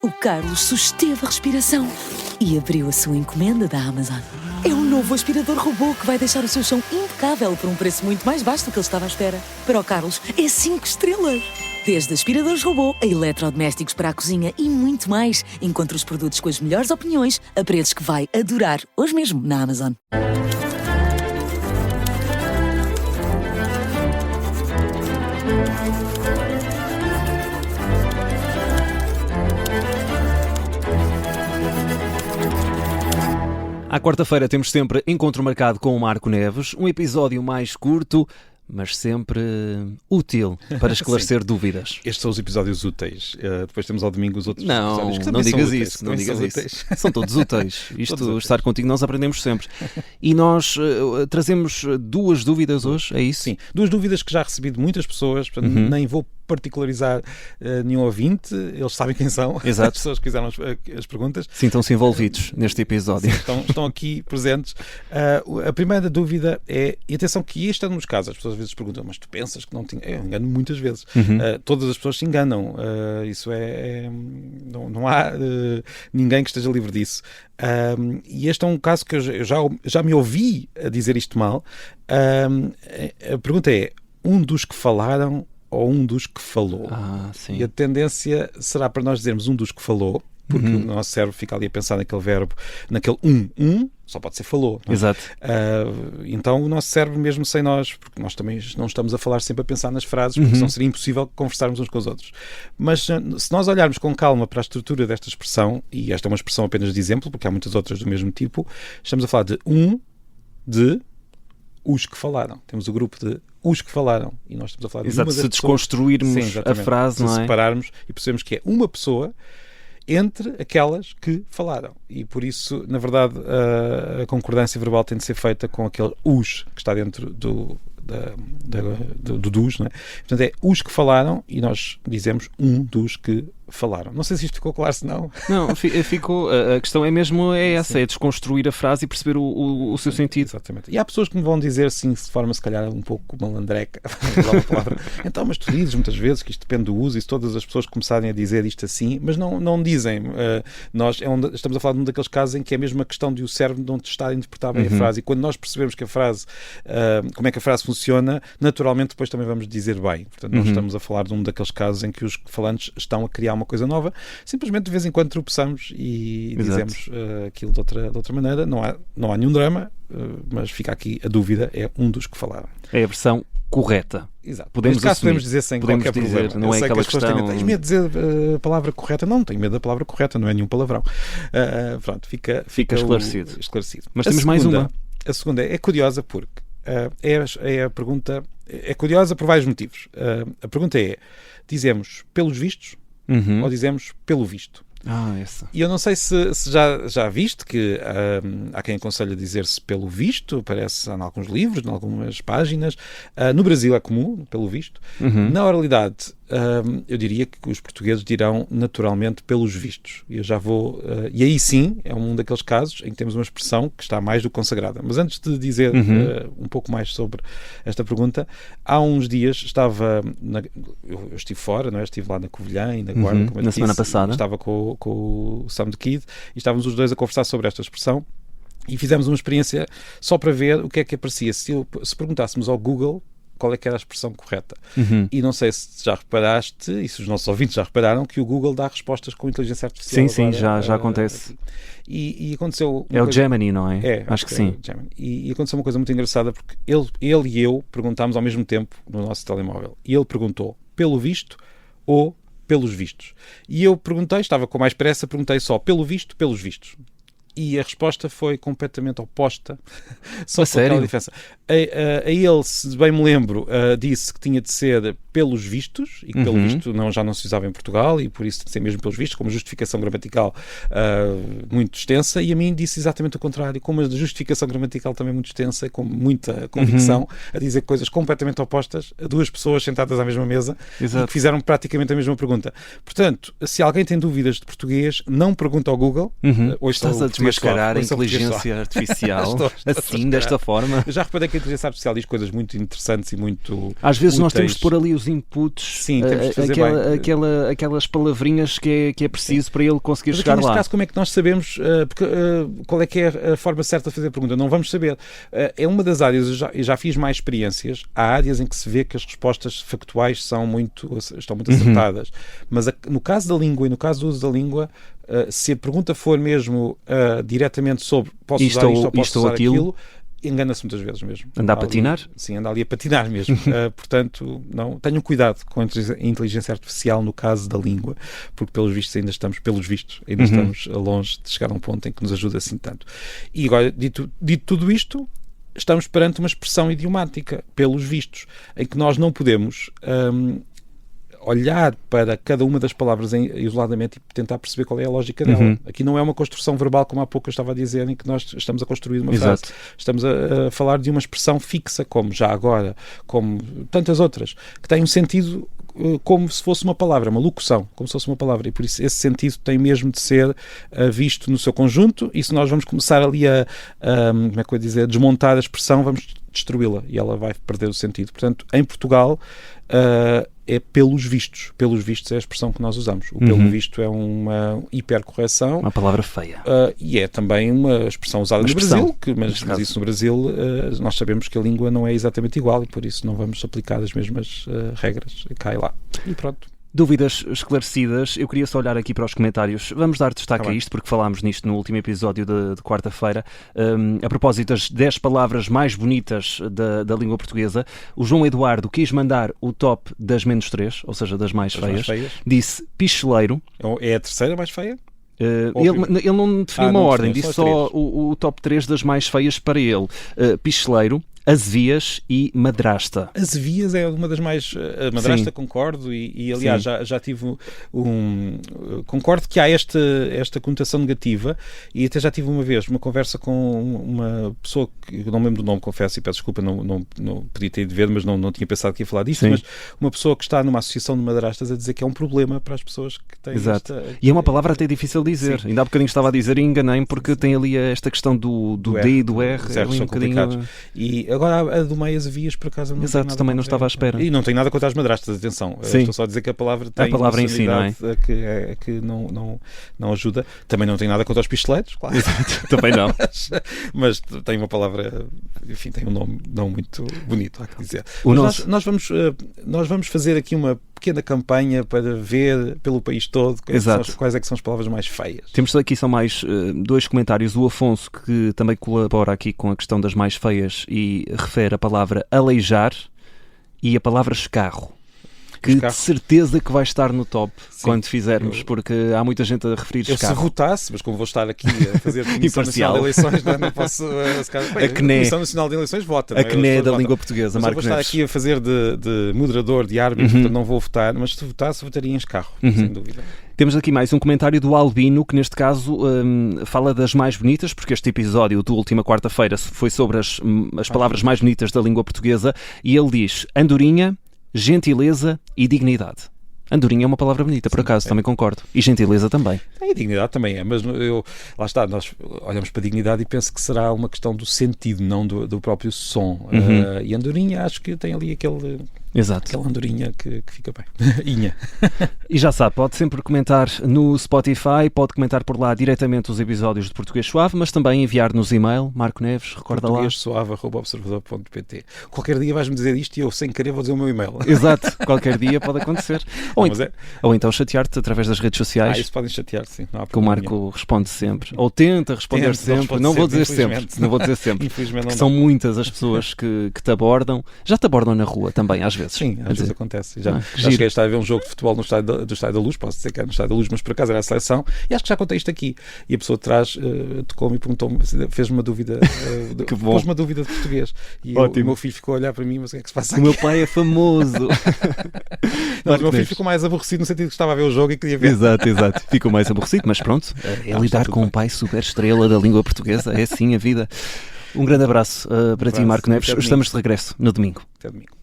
O Carlos susteve a respiração e abriu a sua encomenda da Amazon. É um novo aspirador robô que vai deixar o seu chão impecável por um preço muito mais baixo do que ele estava à espera. Para o Carlos, é 5 estrelas. Desde aspiradores robô a eletrodomésticos para a cozinha e muito mais. Encontre os produtos com as melhores opiniões a preços que vai adorar hoje mesmo na Amazon. À quarta-feira temos sempre encontro marcado com o Marco Neves, um episódio mais curto, mas sempre útil para esclarecer dúvidas. Estes são os episódios úteis. Depois temos ao domingo os outros episódios que também não digas úteis, isso, não digas isso. Úteis. São todos úteis. Isto, estar contigo, nós aprendemos sempre. E nós trazemos 2 dúvidas hoje, é isso? Sim, 2 dúvidas que já recebi de muitas pessoas, portanto, nem vou particularizar nenhum ouvinte, eles sabem quem são. Exato. As pessoas que fizeram as perguntas. Sintam-se envolvidos neste episódio. Sim, estão aqui presentes. A primeira dúvida é, e atenção que isto é nos casos, as pessoas às vezes perguntam, mas tu pensas que não tinha... Eu engano muitas vezes. Todas as pessoas se enganam. Isso não há ninguém que esteja livre disso. E este é um caso que eu já me ouvi a dizer isto mal. A pergunta é, um dos que falaram ou um dos que falou? Sim. E a tendência será para nós dizermos um dos que falou, porque o nosso cérebro fica ali a pensar naquele verbo, naquele só pode ser falou. Não é? Exato. Então o nosso cérebro, mesmo sem nós, porque nós também não estamos a falar sempre a pensar nas frases, porque senão seria impossível conversarmos uns com os outros. Mas se nós olharmos com calma para a estrutura desta expressão, e esta é uma expressão apenas de exemplo, porque há muitas outras do mesmo tipo, estamos a falar de os que falaram. Temos o grupo de os que falaram. E nós estamos a falar de uma das se pessoas. desconstruirmos a frase, não é? Se separarmos e percebemos que é uma pessoa entre aquelas que falaram. E por isso, na verdade, a concordância verbal tem de ser feita com aquele os que está dentro do dos, não é? Portanto, é os que falaram e nós dizemos um dos que falaram. Não sei se isto ficou claro, se não. Não, ficou. A questão é mesmo essa, Sim. é desconstruir a frase e perceber o seu sentido. Exatamente. E há pessoas que me vão dizer assim, de forma se calhar um pouco malandreca, então, mas tu dizes muitas vezes que isto depende do uso, e se todas as pessoas começarem a dizer isto assim, mas não dizem. Nós estamos a falar de um daqueles casos em que é mesmo a questão de o cérebro não estar a interpretar bem a frase, e quando nós percebemos que a frase, como é que a frase funciona, naturalmente depois também vamos dizer bem. Portanto, nós estamos a falar de um daqueles casos em que os falantes estão a criar uma coisa nova, simplesmente de vez em quando tropeçamos e dizemos aquilo de outra maneira. Não há nenhum drama, mas fica aqui a dúvida, é um dos que falaram. É a versão correta. Exato. Podemos dizer sem qualquer problema. Não é aquela questão... Tens medo de dizer a palavra correta? Não tenho medo da palavra correta, não é nenhum palavrão. Pronto, fica esclarecido. Mas temos mais uma. A segunda é curiosa porque é a pergunta... É curiosa por vários motivos. A pergunta é, dizemos pelos vistos ou dizemos pelo visto? Essa. E eu não sei se já viste que há quem aconselha dizer-se pelo visto, aparece em alguns livros, em algumas páginas. No Brasil é comum, pelo visto. Na oralidade, eu diria que os portugueses dirão naturalmente pelos vistos. E eu já vou... e aí sim, é um daqueles casos em que temos uma expressão que está mais do que consagrada. Mas antes de dizer um pouco mais sobre esta pergunta, há uns dias eu estive fora, não é? Estive lá na Covilhã e na Guarda, como eu na disse, semana passada. Estava com o Sam the Kid e estávamos os dois a conversar sobre esta expressão e fizemos uma experiência só para ver o que é que aparecia. Se perguntássemos ao Google qual é que era a expressão correta. E não sei se já reparaste, e se os nossos ouvintes já repararam, que o Google dá respostas com inteligência artificial. Sim, já acontece. E aconteceu... É o Gemini, não é? Acho que sim. E aconteceu uma coisa muito engraçada, porque ele e eu perguntámos ao mesmo tempo no nosso telemóvel. E ele perguntou pelo visto ou pelos vistos. E eu estava com mais pressa, perguntei só pelo visto, pelos vistos. E a resposta foi completamente oposta. Só por aquela diferença. A ele, se bem me lembro, disse que tinha de ser pelos vistos, e que pelo visto já não se usava em Portugal, e por isso tem de ser mesmo pelos vistos, com uma justificação gramatical muito extensa, e a mim disse exatamente o contrário, com uma justificação gramatical também muito extensa, com muita convicção, a dizer coisas completamente opostas a duas pessoas sentadas à mesma mesa, e que fizeram praticamente a mesma pergunta. Portanto, se alguém tem dúvidas de português, não pergunta ao Google. Hoje estás a mascarar a inteligência artificial assim, desta forma. Eu já reparei que a inteligência artificial diz coisas muito interessantes e muito às vezes úteis. Nós temos de pôr ali os inputs, sim, temos de fazer aquelas palavrinhas que é preciso para ele conseguir mas chegar aqui, neste lá. caso, como é que nós sabemos qual é que é a forma certa de fazer a pergunta? Não vamos saber. É uma das áreas, eu já fiz mais experiências, há áreas em que se vê que as respostas factuais estão muito acertadas, mas no caso da língua e no caso do uso da língua, se a pergunta for mesmo diretamente sobre posso usar isto ou posso usar aquilo, engana-se muitas vezes mesmo. Anda a patinar? Sim, anda ali a patinar mesmo. Portanto, não, tenham cuidado com a inteligência artificial no caso da língua, porque pelos vistos ainda estamos longe de chegar a um ponto em que nos ajuda assim tanto. E agora, dito tudo isto, estamos perante uma expressão idiomática, pelos vistos, em que nós não podemos olhar para cada uma das palavras isoladamente e tentar perceber qual é a lógica dela. Aqui não é uma construção verbal, como há pouco eu estava a dizer, em que nós estamos a construir uma frase. Estamos a falar de uma expressão fixa, como já agora, como tantas outras, que têm um sentido como se fosse uma palavra, uma locução, como se fosse uma palavra, e por isso esse sentido tem mesmo de ser visto no seu conjunto, e se nós vamos começar ali como é que eu ia dizer, a desmontar a expressão, vamos destruí-la e ela vai perder o sentido. Portanto, em Portugal é pelos vistos. Pelos vistos é a expressão que nós usamos. O pelo visto é uma hipercorreção. Uma palavra feia. E é também uma expressão usada no Brasil, mas isso no Brasil nós sabemos que a língua não é exatamente igual e por isso não vamos aplicar as mesmas regras. Cai lá. E pronto. Dúvidas esclarecidas, eu queria só olhar aqui para os comentários. Vamos dar destaque a isto, porque falámos nisto no último episódio de quarta-feira. A propósito das 10 palavras mais bonitas da língua portuguesa, o João Eduardo quis mandar o top das menos 3, ou seja, das mais feias. Disse picheleiro. É a terceira mais feia? Ele não definiu uma ordem, disse só o top 3 das mais feias para ele. Picheleiro, azevias e madrasta. Azevias é uma das mais... A madrasta, sim, concordo, e aliás já tive concordo que há esta conotação negativa, e até já tive uma vez uma conversa com uma pessoa que eu não me lembro do nome, confesso, e peço desculpa, não podia ter ido ver, mas não tinha pensado que ia falar disto, sim, mas uma pessoa que está numa associação de madrastas a dizer que é um problema para as pessoas que têm e é uma palavra até difícil de dizer. Sim. Ainda há bocadinho estava a dizer e enganei-me, porque tem ali esta questão do D e do R, certo, é um bocadinho... E agora a do meio azevias, por acaso, não tem nada também não estava à espera. E não tem nada contra as madrastas, atenção. Estou só a dizer que a palavra tem uma em si, não é? que não ajuda. Também não tem nada contra os picheleiros, claro. Também não. mas tem uma palavra, enfim, tem um nome não muito bonito, há que dizer. Nós vamos fazer aqui uma pequena campanha para ver pelo país todo quais é que são as palavras mais feias. Temos aqui só mais 2 comentários. O Afonso, que também colabora aqui com a questão das mais feias e refere a palavra aleijar e a palavra escarro, que de certeza que vai estar no top, sim, quando fizermos, porque há muita gente a referir escarro. Eu se votasse, mas como vou estar aqui a fazer a Comissão Nacional de Eleições, não posso... a Comissão Nacional de Eleições vota. A CNE da língua portuguesa, Marco Neves. Vou estar aqui a fazer de moderador, de árbitro, portanto não vou votar, mas se votasse, votaria em escarro, sem dúvida. Temos aqui mais um comentário do Albino, que neste caso fala das mais bonitas, porque este episódio da última quarta-feira foi sobre as palavras mais bonitas da língua portuguesa, e ele diz andorinha, gentileza e dignidade. Andorinha é uma palavra bonita, por acaso, também concordo. E gentileza também. E dignidade também é, mas lá está, nós olhamos para a dignidade e penso que será uma questão do sentido, não do próprio som. E andorinha, acho que tem ali aquele... Exato. Aquela andorinha que fica bem. Inha. E já sabe, pode sempre comentar no Spotify, pode comentar por lá diretamente os episódios de Português Suave, mas também enviar-nos e-mail, Marco Neves, recorda lá. portuguesuave@observador.pt. Qualquer dia vais-me dizer isto e eu, sem querer, vou dizer o meu e-mail. Exato, qualquer dia pode acontecer. Ou então chatear-te através das redes sociais. Isso podem chatear, sim. Que o Marco responde sempre. Ou tenta responder sempre. Não vou dizer sempre. Não vou dizer sempre. Infelizmente não. São muitas as pessoas que te abordam. Já te abordam na rua também, às vezes. Sim, às vezes acontece. Já cheguei a estar a ver um jogo de futebol do Estádio da Luz, posso dizer que era no Estádio da Luz, mas por acaso era a seleção, e acho que já contei isto aqui. E a pessoa de trás tocou-me e perguntou-me, fez-me uma dúvida, pôs uma dúvida de português. E o meu filho ficou a olhar para mim, mas o que é que se passa aqui? O meu pai é famoso. Mas o meu filho ficou mais aborrecido no sentido que estava a ver o jogo e queria ver. Exato. Ficou mais aborrecido, mas pronto, é lidar com um pai super estrela da língua portuguesa, é assim a vida. Um grande abraço para ti, Marco Neves. Estamos de regresso no domingo. Até domingo.